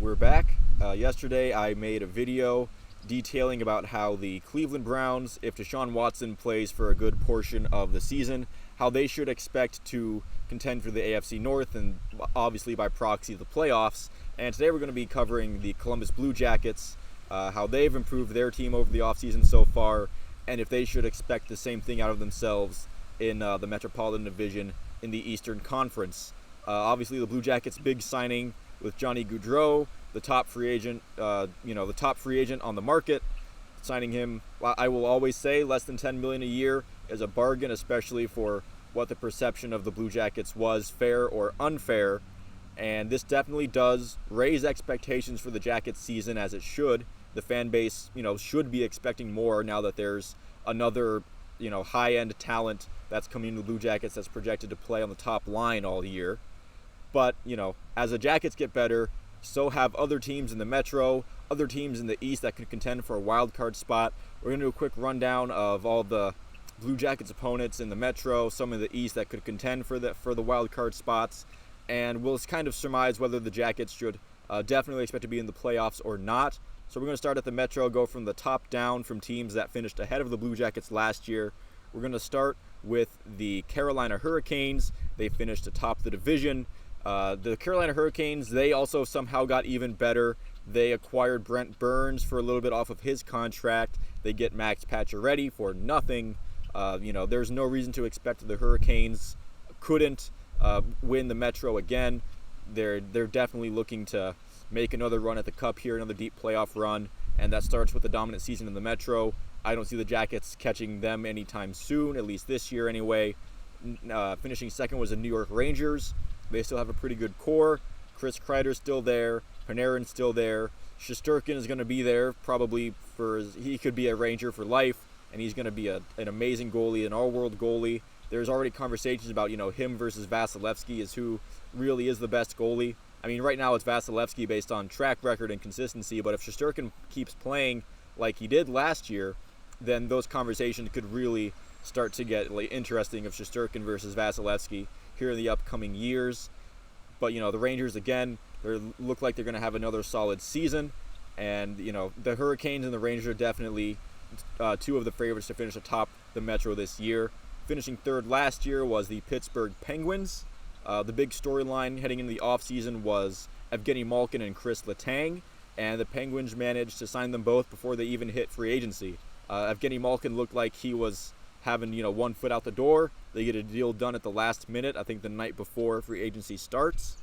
We're back. Yesterday I made a video detailing about how the Cleveland Browns, if Deshaun Watson plays for a good portion of the season, how they should expect to contend for the AFC North and obviously by proxy the playoffs. And today we're going to be covering the Columbus Blue Jackets, how they've improved their team over the offseason so far, and if they should expect the same thing out of themselves in the Metropolitan Division in the Eastern Conference. Obviously the Blue Jackets' big signing with Johnny Goudreau, the top free agent, the top free agent on the market. Signing him, I will always say, less than $10 million a year is a bargain, especially for what the perception of the Blue Jackets was, fair or unfair. And this definitely does raise expectations for the Jackets season, as it should. The fan base, should be expecting more now that there's another, high-end talent that's coming to the Blue Jackets that's projected to play on the top line all year. But, as the Jackets get better, so have other teams in the Metro, other teams in the East that could contend for a wild card spot. We're going to do a quick rundown of all the Blue Jackets opponents in the Metro, some in the East that could contend for the wild card spots, and we'll kind of surmise whether the Jackets should definitely expect to be in the playoffs or not. So we're going to start at the Metro, go from the top down from teams that finished ahead of the Blue Jackets last year. We're going to start with the Carolina Hurricanes. They finished atop the division. The Carolina Hurricanes, they also somehow got even better. They acquired Brent Burns for a little bit off of his contract. They get Max Pacioretty for nothing. There's no reason to expect the Hurricanes couldn't win the Metro again. They're definitely looking to make another run at the Cup here, another deep playoff run, and that starts with the dominant season in the Metro. I don't see the Jackets catching them anytime soon, at least this year anyway. Finishing second was the New York Rangers. They still have a pretty good core. Chris Kreider's still there. Panarin's still there. Shesterkin is going to be there probably he could be a Ranger for life, and he's going to be an amazing goalie, an all-world goalie. There's already conversations about, him versus Vasilevsky is who really is the best goalie. I mean, right now it's Vasilevsky based on track record and consistency, but if Shesterkin keeps playing like he did last year, then those conversations could really start to get interesting of Shesterkin versus Vasilevsky here in the upcoming years. But, the Rangers, again, they look like they're going to have another solid season. And, the Hurricanes and the Rangers are definitely two of the favorites to finish atop the Metro this year. Finishing third last year was the Pittsburgh Penguins. The big storyline heading into the offseason was Evgeny Malkin and Chris Letang, and the Penguins managed to sign them both before they even hit free agency. Evgeny Malkin looked like he was having, one foot out the door. They get a deal done at the last minute, I think the night before free agency starts.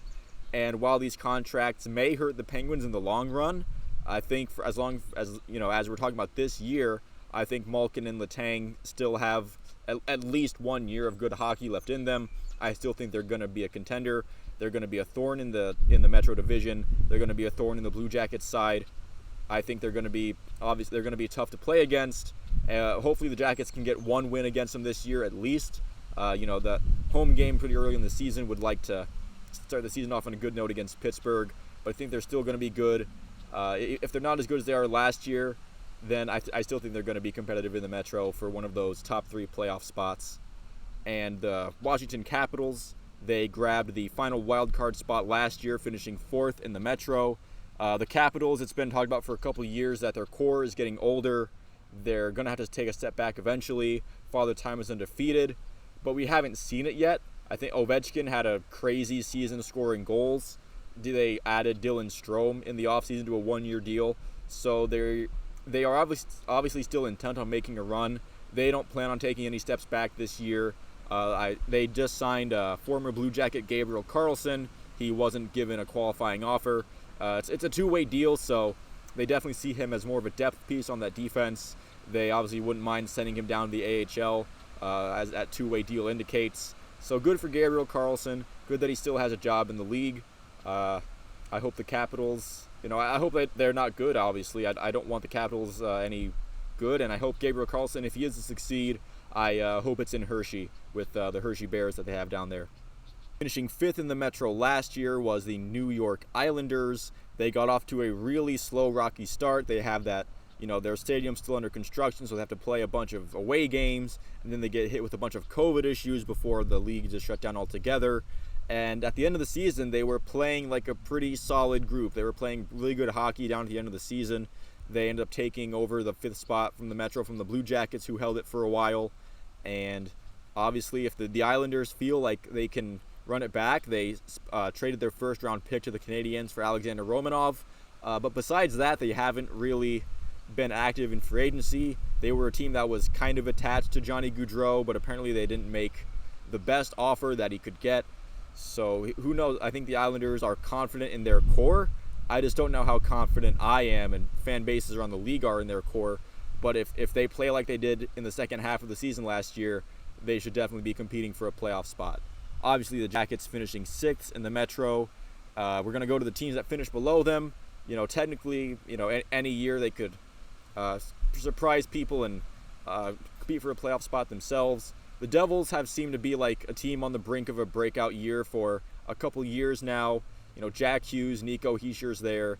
And while these contracts may hurt the Penguins in the long run, I think for as long as, as we're talking about this year, I think Malkin and Letang still have at least 1 year of good hockey left in them. I still think they're going to be a contender. They're going to be a thorn in the Metro Division. They're going to be a thorn in the Blue Jackets side. I think they're going to be tough to play against. Hopefully the Jackets can get one win against them this year at least. The home game pretty early in the season would like to start the season off on a good note against Pittsburgh, but I think they're still going to be good. If they're not as good as they are last year, then I still think they're going to be competitive in the Metro for one of those top 3 playoff spots. And the Washington Capitals, they grabbed the final wild card spot last year, finishing 4th in the Metro. The Capitals, it's been talked about for a couple of years that their core is getting older. They're going to have to take a step back eventually. Father Time is undefeated, but we haven't seen it yet. I think Ovechkin had a crazy season scoring goals. They added Dylan Strome in the offseason to a 1-year deal. So they are obviously still intent on making a run. They don't plan on taking any steps back this year. They just signed former Blue Jacket Gabriel Carlson. He wasn't given a qualifying offer. It's a two-way deal, so they definitely see him as more of a depth piece on that defense. They obviously wouldn't mind sending him down to the AHL, as that two-way deal indicates. So good for Gabriel Carlson. Good that he still has a job in the league. I hope the Capitals, I hope that they're not good, obviously. I don't want the Capitals any good, and I hope Gabriel Carlson, if he is to succeed, I hope it's in Hershey with the Hershey Bears that they have down there. Finishing 5th in the Metro last year was the New York Islanders. They got off to a really slow, rocky start. They have that, their stadium's still under construction, so they have to play a bunch of away games, and then they get hit with a bunch of COVID issues before the league just shut down altogether. And at the end of the season, they were playing like a pretty solid group. They were playing really good hockey down to the end of the season. They ended up taking over the 5th spot from the Metro from the Blue Jackets, who held it for a while. And obviously, if the Islanders feel like they can run it back, they traded their first-round pick to the Canadiens for Alexander Romanov. But besides that, they haven't really been active in free agency. They were a team that was kind of attached to Johnny Goudreau, but apparently they didn't make the best offer that he could get. So who knows? I think the Islanders are confident in their core. I just don't know how confident I am and fan bases around the league are in their core. But if they play like they did in the second half of the season last year, they should definitely be competing for a playoff spot. Obviously, the Jackets finishing 6th in the Metro. We're going to go to the teams that finish below them. Technically, any year they could surprise people and compete for a playoff spot themselves. The Devils have seemed to be like a team on the brink of a breakout year for a couple years now. Jack Hughes, Nico Heischer's there.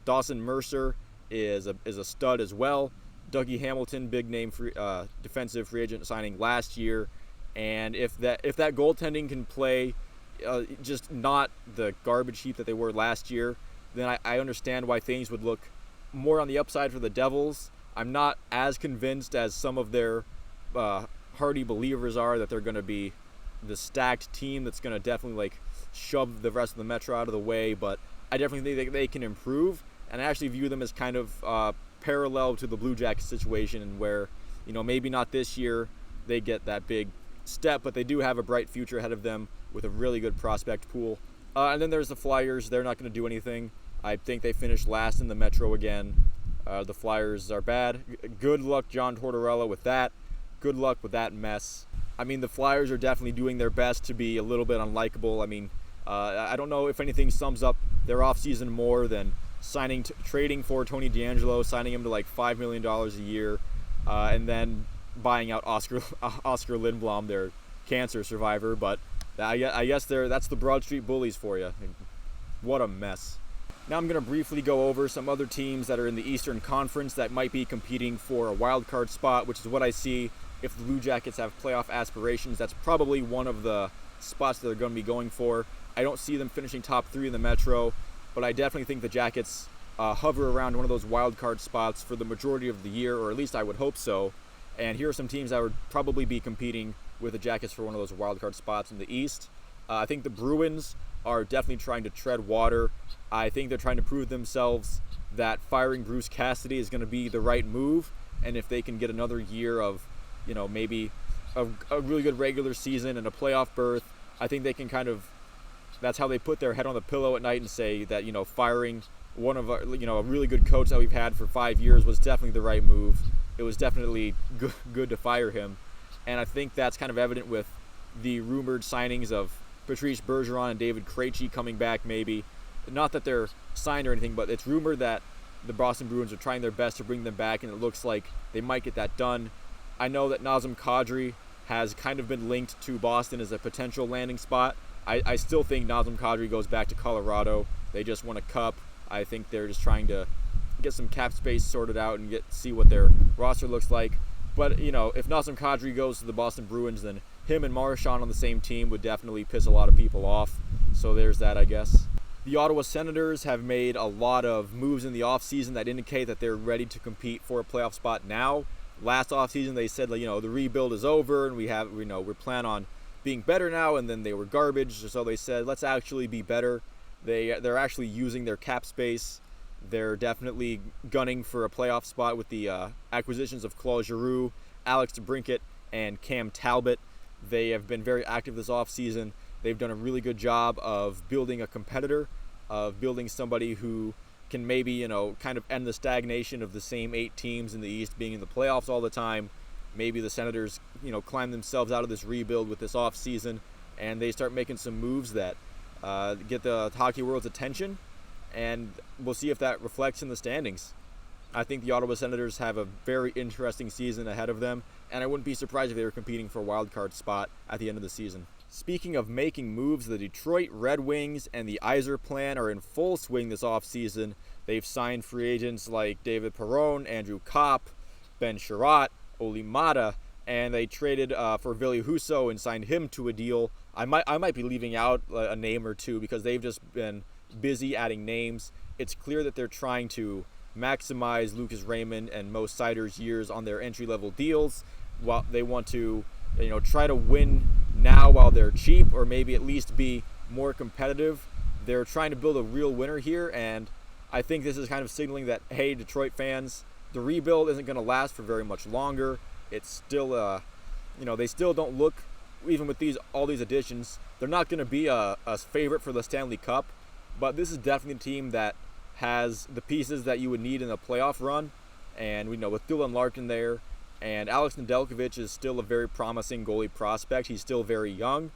Dawson Mercer is a stud as well. Dougie Hamilton, big name defensive free agent signing last year. And if that goaltending can play just not the garbage heap that they were last year, then I understand why things would look more on the upside for the Devils. I'm not as convinced as some of their hardy believers are that they're going to be the stacked team that's going to definitely shove the rest of the Metro out of the way, but I definitely think they can improve, and I actually view them as kind of parallel to the Blue Jackets situation, where maybe not this year they get that big step, but they do have a bright future ahead of them with a really good prospect pool. And then there's the Flyers. They're not going to do anything. I think they finished last in the Metro again. The Flyers are bad. Good luck, John Tortorella, with that. Good luck with that mess. I mean, the Flyers are definitely doing their best to be a little bit unlikable. I mean, I don't know if anything sums up their offseason more than trading for Tony DeAngelo, signing him to $5 million a year, and then buying out Oscar Lindblom, their cancer survivor. But I guess that's the Broad Street Bullies for you. What a mess. Now I'm going to briefly go over some other teams that are in the Eastern Conference that might be competing for a wild card spot, which is what I see if the Blue Jackets have playoff aspirations. That's probably one of the spots that they're going to be going for. I don't see them finishing top 3 in the Metro, but I definitely think the Jackets hover around one of those wild card spots for the majority of the year, or at least I would hope so. And here are some teams that would probably be competing with the Jackets for one of those wild card spots in the East. I think the Bruins are definitely trying to tread water. I think they're trying to prove themselves that firing Bruce Cassidy is going to be the right move, and if they can get another year of, maybe a really good regular season and a playoff berth, I think they can that's how they put their head on the pillow at night and say that, firing one of our, a really good coach that we've had for 5 years was definitely the right move. It was definitely good to fire him. And I think that's kind of evident with the rumored signings of Patrice Bergeron and David Krejci coming back maybe. Not that they're signed or anything, but it's rumored that the Boston Bruins are trying their best to bring them back, and it looks like they might get that done. I know that Nazem Kadri has kind of been linked to Boston as a potential landing spot. I still think Nazem Kadri goes back to Colorado. They just won a cup. I think they're just trying to get some cap space sorted out and see what their roster looks like. But, if Nazem Kadri goes to the Boston Bruins, then him and Marchand on the same team would definitely piss a lot of people off. So there's that, I guess. The Ottawa Senators have made a lot of moves in the offseason that indicate that they're ready to compete for a playoff spot now. Last offseason they said, the rebuild is over and we plan on being better now, and then they were garbage. So they said, let's actually be better. They're actually using their cap space. They're definitely gunning for a playoff spot with the acquisitions of Claude Giroux, Alex DeBrincat, and Cam Talbot. They have been very active this offseason. They've done a really good job of building a competitor, of building somebody who can maybe, kind of end the stagnation of the same 8 teams in the East being in the playoffs all the time. Maybe the Senators, climb themselves out of this rebuild with this offseason, and they start making some moves that get the hockey world's attention, and we'll see if that reflects in the standings. I think the Ottawa Senators have a very interesting season ahead of them, and I wouldn't be surprised if they were competing for a wild card spot at the end of the season. Speaking of making moves, the Detroit Red Wings and the Yzer plan are in full swing this offseason. They've signed free agents like David Perron, Andrew Kopp, Ben Sherratt, Oli Mata, and they traded for Ville Husso and signed him to a deal. I might be leaving out a name or two because they've just been busy adding names. It's clear that they're trying to maximize Lucas Raymond and Mo Sider's years on their entry-level deals. While they want to, try to win now while they're cheap, or maybe at least be more competitive. They're trying to build a real winner here, and I think this is kind of signaling that, hey, Detroit fans, the rebuild isn't going to last for very much longer. It's still, they still don't look, even with all these additions, they're not going to be a favorite for the Stanley Cup, but this is definitely a team that has the pieces that you would need in a playoff run. And we know with Dylan Larkin there, and Alex Nedeljkovic is still a very promising goalie prospect. He's still very young,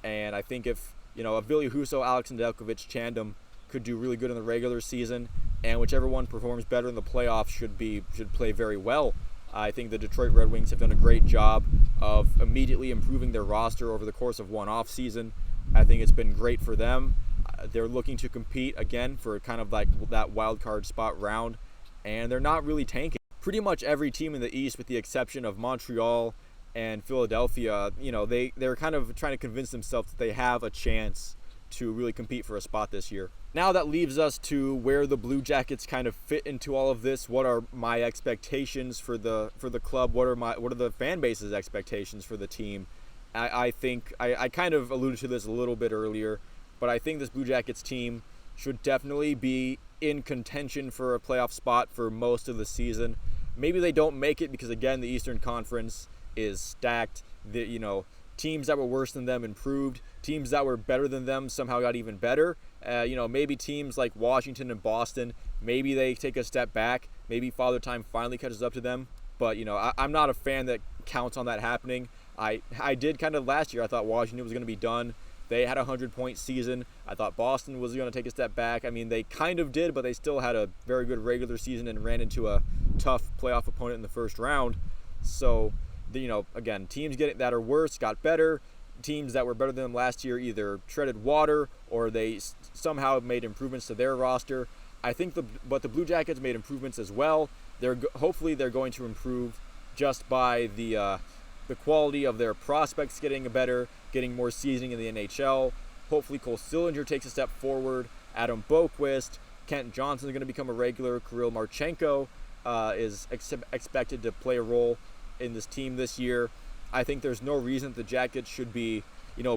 and I think if a Ville Husso, Alex Nedeljkovic tandem could do really good in the regular season, and whichever one performs better in the playoffs should play very well. I think the Detroit Red Wings have done a great job of immediately improving their roster over the course of one off season. I think it's been great for them. They're looking to compete again for kind of like that wild card spot round, and they're not really tanking. Pretty much every team in the East, with the exception of Montreal and Philadelphia, they're kind of trying to convince themselves that they have a chance to really compete for a spot this year. Now that leaves us to where the Blue Jackets kind of fit into all of this. What are my expectations for the club? What are the fan base's expectations for the team? I think I kind of alluded to this a little bit earlier, but I think this Blue Jackets team should definitely be in contention for a playoff spot for most of the season. Maybe they don't make it because, again, the Eastern Conference is stacked. Teams that were worse than them improved. Teams that were better than them somehow got even better. Maybe teams like Washington and Boston, maybe they take a step back. Maybe Father Time finally catches up to them. But, I'm not a fan that counts on that happening. I did kind of last year. I thought Washington was going to be done. They had a 100-point season. I thought Boston was going to take a step back. I mean, they kind of did, but they still had a very good regular season and ran into a tough playoff opponent in the first round. So, again, teams that are worse got better. Teams that were better than them last year either treaded water or they somehow made improvements to their roster. I think but the Blue Jackets made improvements as well. Hopefully they're going to improve just by the quality of their prospects getting better, getting more seasoning in the NHL. Hopefully Cole Sillinger takes a step forward. Adam Boquist, Kent Johnson is going to become a regular. Kirill Marchenko is expected to play a role in this team this year. I think there's no reason the Jackets should be,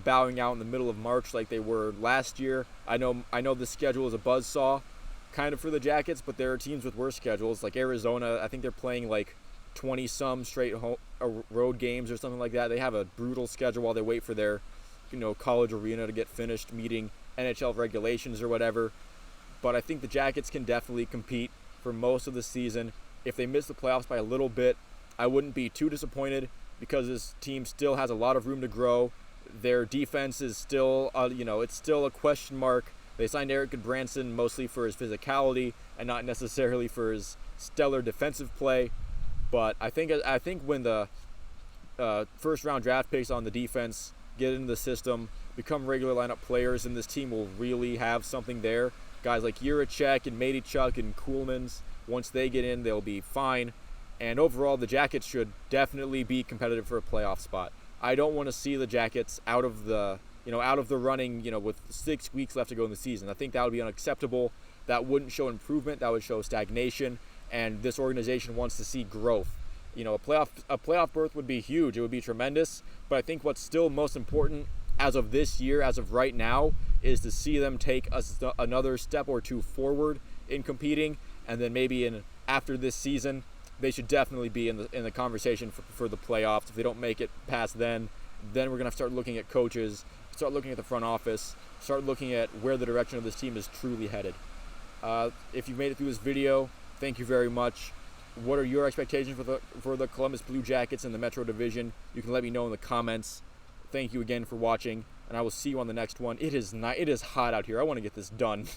bowing out in the middle of March like they were last year. I know the schedule is a buzzsaw kind of for the Jackets, but there are teams with worse schedules like Arizona. I think they're playing like 20-some straight road games or something like that. They have a brutal schedule while they wait for their, college arena to get finished meeting NHL regulations or whatever. But I think the Jackets can definitely compete for most of the season. If they miss the playoffs by a little bit, I wouldn't be too disappointed because this team still has a lot of room to grow. Their defense is still, it's still a question mark. They signed Eric Goudreau mostly for his physicality and not necessarily for his stellar defensive play. But I think when the first round draft picks on the defense get into the system, become regular lineup players, and this team will really have something there. Guys like Jiricek and Mateychuk and Kuhlmans, once they get in, they'll be fine. And overall, the Jackets should definitely be competitive for a playoff spot. I don't want to see the Jackets out of the running, with 6 weeks left to go in the season. I think that would be unacceptable. That wouldn't show improvement. That would show stagnation. And this organization wants to see growth. A playoff berth would be huge. It would be tremendous. But I think what's still most important as of this year, as of right now, is to see them take another step or two forward in competing. And then maybe after this season, they should definitely be in the conversation for the playoffs. If they don't make it past then we're going to start looking at coaches, start looking at the front office, start looking at where the direction of this team is truly headed. If you've made it through this video, thank you very much. What are your expectations for the Columbus Blue Jackets in the Metro Division? You can let me know in the comments. Thank you again for watching, and I will see you on the next one. It is hot out here. I want to get this done.